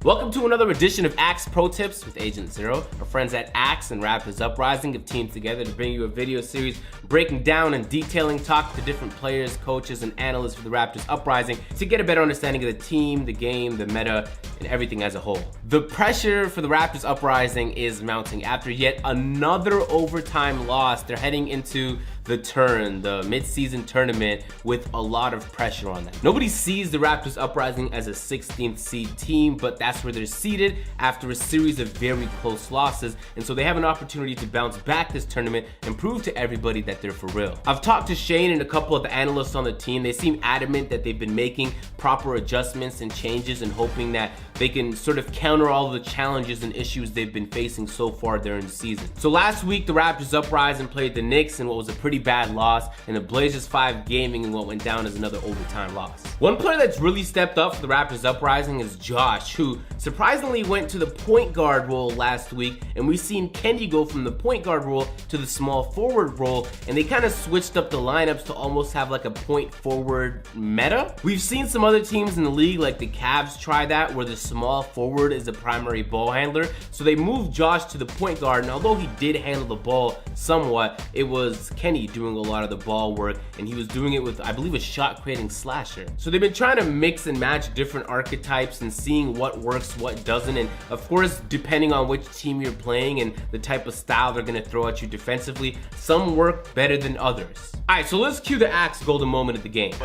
Welcome to another edition of Axe Pro Tips with Agent Zero. Our friends at Axe and Raptors Uprising have teamed together to bring you a video series breaking down and detailing talk to different players, coaches, and analysts for the Raptors Uprising to get a better understanding of the team, the game, the meta, and everything as a whole. The pressure for the Raptors Uprising is mounting. After yet another overtime loss, they're heading into the mid-season tournament with a lot of pressure on them. Nobody sees the Raptors Uprising as a 16th seed team, but that's where they're seated after a series of very close losses, and so they have an opportunity to bounce back this tournament and prove to everybody that they're for real. I've talked to Shane and a couple of the analysts on the team. They seem adamant that they've been making proper adjustments and changes and hoping that they can sort of counter all the challenges and issues they've been facing so far during the season. So last week, the Raptors Uprising played the Knicks in what was a pretty bad loss, and the Blazers 5 Gaming in what went down as another overtime loss. One player that's really stepped up for the Raptors Uprising is Josh, who surprisingly went to the point guard role last week, and we've seen Kenny go from the point guard role to the small forward role, and they kind of switched up the lineups to almost have like a point forward meta. We've seen some other teams in the league like the Cavs try that, where the small forward is the primary ball handler, so they moved Josh to the point guard, and although he did handle the ball somewhat, it was Kenny doing a lot of the ball work, and he was doing it with, I believe, a shot creating slasher. So they've been trying to mix and match different archetypes and seeing what works, what doesn't, and of course, depending on which team you're playing and the type of style they're gonna throw at you defensively, some work better than others. All right, so let's cue the Axe golden moment of the game.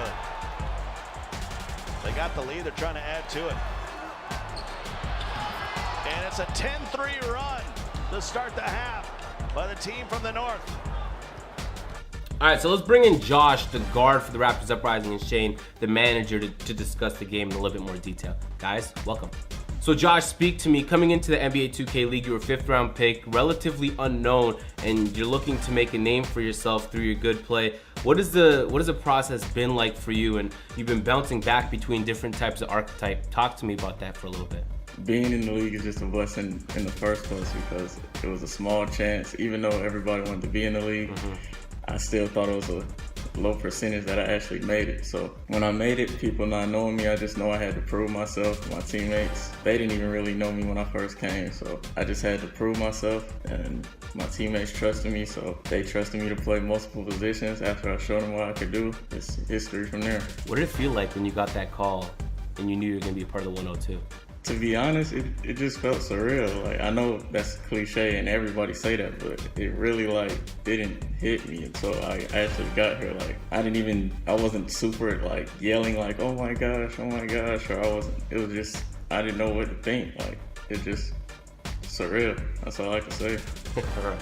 They got the lead, they're trying to add to it. And it's a 10-3 run to start the half by the team from the north. All right, so let's bring in Josh, the guard for the Raptors Uprising, and Shane, the manager, to discuss the game in a little bit more detail. Guys, welcome. So Josh, speak to me. Coming into the NBA 2K League, you were a 5th round pick, relatively unknown, and you're looking to make a name for yourself through your good play. What has the process been like for you? And you've been bouncing back between different types of archetype. Talk to me about that for a little bit. Being in the league is just a blessing in the first place because it was a small chance. Even though everybody wanted to be in the league, I still thought it was a low percentage that I actually made it. So when I made it, people not knowing me, I just know I had to prove myself. My teammates, they didn't even really know me when I first came, so I just had to prove myself, and my teammates trusted me, so they trusted me to play multiple positions. After I showed them what I could do, it's history from there. What did it feel like when you got that call and you knew you were going to be a part of the 102? To be honest, it just felt surreal. Like, I know that's cliche and everybody say that, but it really didn't hit me until I actually got here. Like, I wasn't super yelling oh my gosh, or it was just, I didn't know what to think. Like, it just surreal. That's all I can say. All right.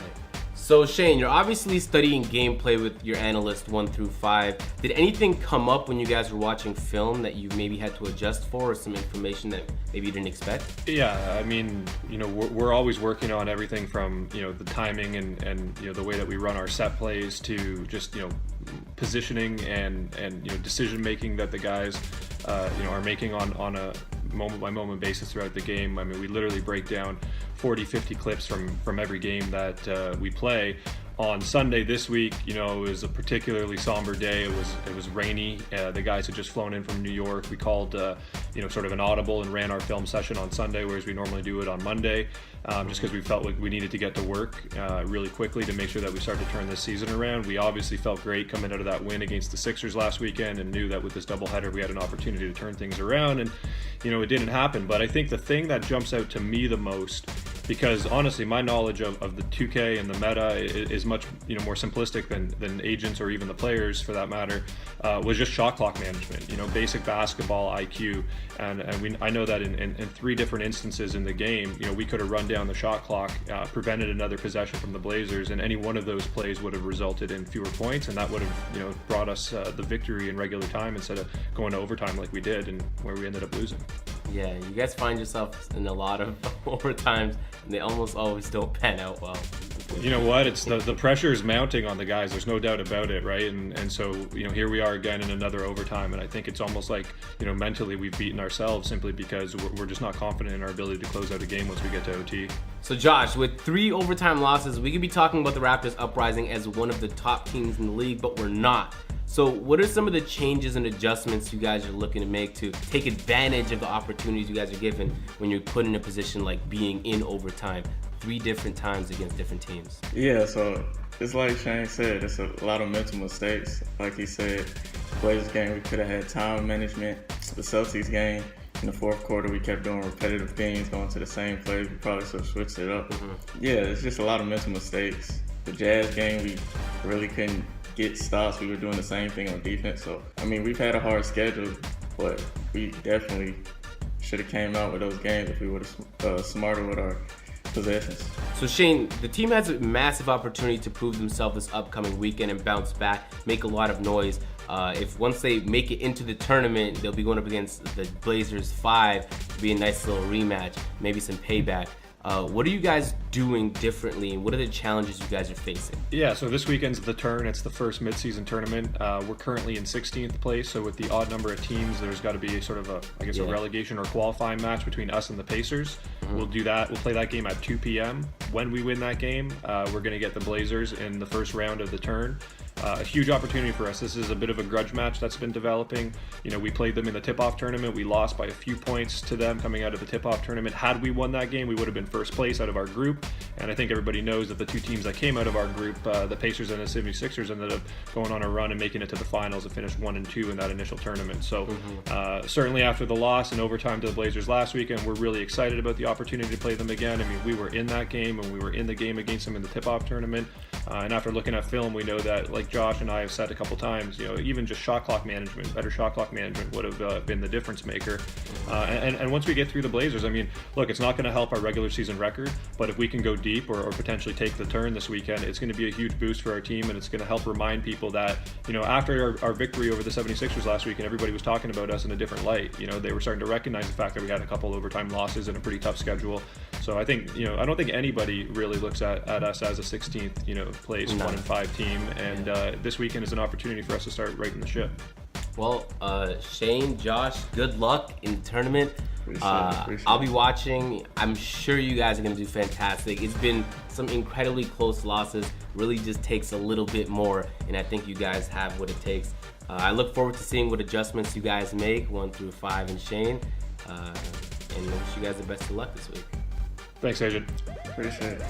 So Shane, you're obviously studying gameplay with your Analyst 1-5. Did anything come up when you guys were watching film that you maybe had to adjust for, or some information that maybe you didn't expect? Yeah, I mean, we're always working on everything from, the timing and the way that we run our set plays to just, positioning and decision making that the guys, are making on a moment by moment basis throughout the game. I mean, we literally break down 40-50 clips from every game that we play. On Sunday this week, it was a particularly somber day. It was rainy. The guys had just flown in from New York. We called, sort of an audible and ran our film session on Sunday, whereas we normally do it on Monday, just because we felt like we needed to get to work really quickly to make sure that we started to turn this season around. We obviously felt great coming out of that win against the Sixers last weekend and knew that with this doubleheader we had an opportunity to turn things around, and it didn't happen. But I think the thing that jumps out to me the most, because honestly my knowledge of the 2K and the meta is much more simplistic than agents or even the players for that matter, was just shot clock management, basic basketball IQ, and I know that in 3 different instances in the game, we could have run down the shot clock, prevented another possession from the Blazers, and any one of those plays would have resulted in fewer points, and that would have brought us the victory in regular time instead of going to overtime like we did, and where we ended up losing. Yeah, you guys find yourself in a lot of overtimes, and they almost always don't pan out well, You know what? It's the pressure is mounting on the guys. There's no doubt about it, right? And so, here we are again in another overtime, and I think it's almost like, mentally we've beaten ourselves simply because we're just not confident in our ability to close out a game once we get to OT. So Josh, with 3 overtime losses, we could be talking about the Raptors Uprising as one of the top teams in the league, but we're not. So what are some of the changes and adjustments you guys are looking to make to take advantage of the opportunities you guys are given when you're put in a position like being in overtime 3 different times against different teams? Yeah, so it's like Shane said, it's a lot of mental mistakes. Like he said, Blazers game, we could have had time management. The Celtics game, in the fourth quarter, we kept doing repetitive things, going to the same plays. We probably should have switched it up. Yeah, it's just a lot of mental mistakes. The Jazz game, we really couldn't get stops. We were doing the same thing on defense. So, we've had a hard schedule, but we definitely should have came out with those games if we were smarter with our possessions. So Shane, the team has a massive opportunity to prove themselves this upcoming weekend and bounce back, make a lot of noise. If once they make it into the tournament, they'll be going up against the Blazers 5. It'll be a nice little rematch, maybe some payback. What are you guys doing differently, and what are the challenges you guys are facing? Yeah, so this weekend's the turn. It's the first midseason tournament. We're currently in 16th place, so with the odd number of teams, there's got to be sort of a relegation or qualifying match between us and the Pacers. We'll do that. We'll play that game at 2 p.m. When we win that game, we're going to get the Blazers in the first round of the turn. A huge opportunity for us. This is a bit of a grudge match that's been developing. We played them in the tip-off tournament. We lost by a few points to them coming out of the tip-off tournament. Had we won that game, we would have been first place out of our group. And I think everybody knows that the 2 teams that came out of our group, the Pacers and the 76ers, ended up going on a run and making it to the finals and finished 1 and 2 in that initial tournament. So certainly after the loss in overtime to the Blazers last weekend, we're really excited about the opportunity to play them again. We were in that game, and we were in the game against them in the tip-off tournament. And after looking at film, we know that, like Josh and I have said a couple times, even just shot clock management, better shot clock management would have been the difference maker. And once we get through the Blazers, look, it's not going to help our regular season record, but if we can go deep or potentially take the turn this weekend, it's going to be a huge boost for our team, and it's going to help remind people that, after our victory over the 76ers last week, and everybody was talking about us in a different light, they were starting to recognize the fact that we had a couple overtime losses and a pretty tough schedule. So I think, I don't think anybody really looks at us as a 16th, place 1 and 5 team, and this weekend is an opportunity for us to start righting the ship. Well, Shane, Josh, good luck in the tournament. Appreciate I'll be watching. I'm sure you guys are going to do fantastic. It's been some incredibly close losses. Really just takes a little bit more, and I think you guys have what it takes. I look forward to seeing what adjustments you guys make, 1 through 5, and Shane. And I wish you guys the best of luck this week. Thanks, Agent. Appreciate it.